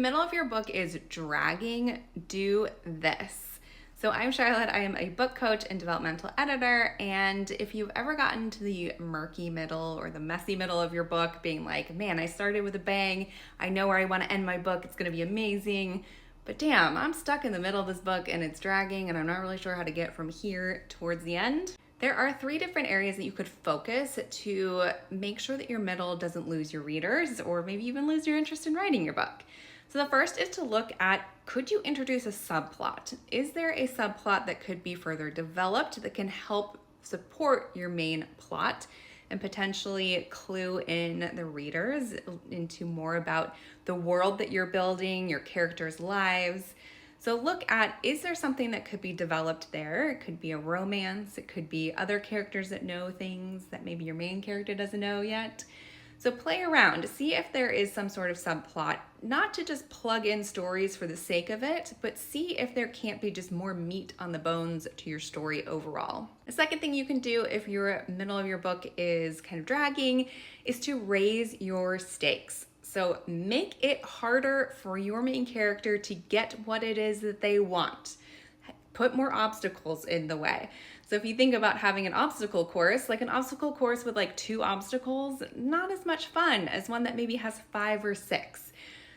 the middle of your book is dragging, do this. So I'm Charlotte, I am a book coach and developmental editor, and if you've ever gotten to the murky middle or the messy middle of your book, being like, man, I started with a bang, I know where I want to end my book, it's going to be amazing, but damn, I'm stuck in the middle of this book and it's dragging and I'm not really sure how to get from here towards the end. There are 3 different areas that you could focus to make sure that your middle doesn't lose your readers or maybe even lose your interest in writing your book. So the first is to look at, could you introduce a subplot? Is there a subplot that could be further developed that can help support your main plot and potentially clue in the readers into more about the world that you're building, your characters' lives? So look at, is there something that could be developed there? It could be a romance, it could be other characters that know things that maybe your main character doesn't know yet. So play around, see if there is some sort of subplot, not to just plug in stories for the sake of it, but see if there can't be just more meat on the bones to your story overall. The second thing you can do if your middle of your book is kind of dragging is to raise your stakes. So make it harder for your main character to get what it is that they want. Put more obstacles in the way. So if you think about having an obstacle course, like an obstacle course with like 2 obstacles, not as much fun as one that maybe has 5 or 6.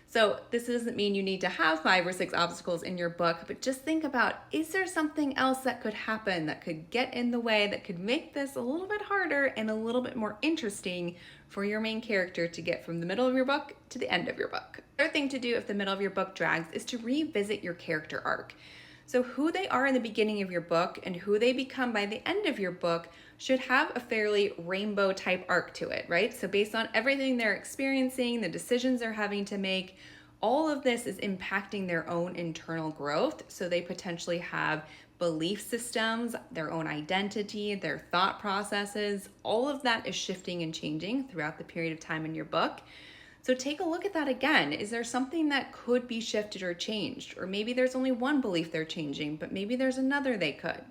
So this doesn't mean you need to have 5 or 6 obstacles in your book, but just think about, is there something else that could happen that could get in the way that could make this a little bit harder and a little bit more interesting for your main character to get from the middle of your book to the end of your book. The third thing to do if the middle of your book drags is to revisit your character arc. So who they are in the beginning of your book and who they become by the end of your book should have a fairly rainbow type arc to it, right? So based on everything they're experiencing, the decisions they're having to make, all of this is impacting their own internal growth. So they potentially have belief systems, their own identity, their thought processes, all of that is shifting and changing throughout the period of time in your book. So take a look at that again. Is there something that could be shifted or changed? Or maybe there's only one belief they're changing, but maybe there's another they could.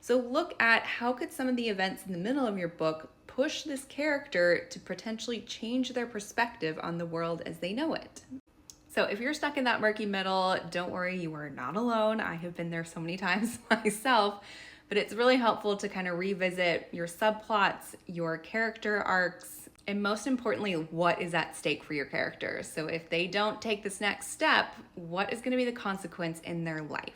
So look at how could some of the events in the middle of your book push this character to potentially change their perspective on the world as they know it. So if you're stuck in that murky middle, don't worry, you are not alone. I have been there so many times myself, but it's really helpful to kind of revisit your subplots, your character arcs, and most importantly, what is at stake for your characters? So if they don't take this next step, what is going to be the consequence in their life?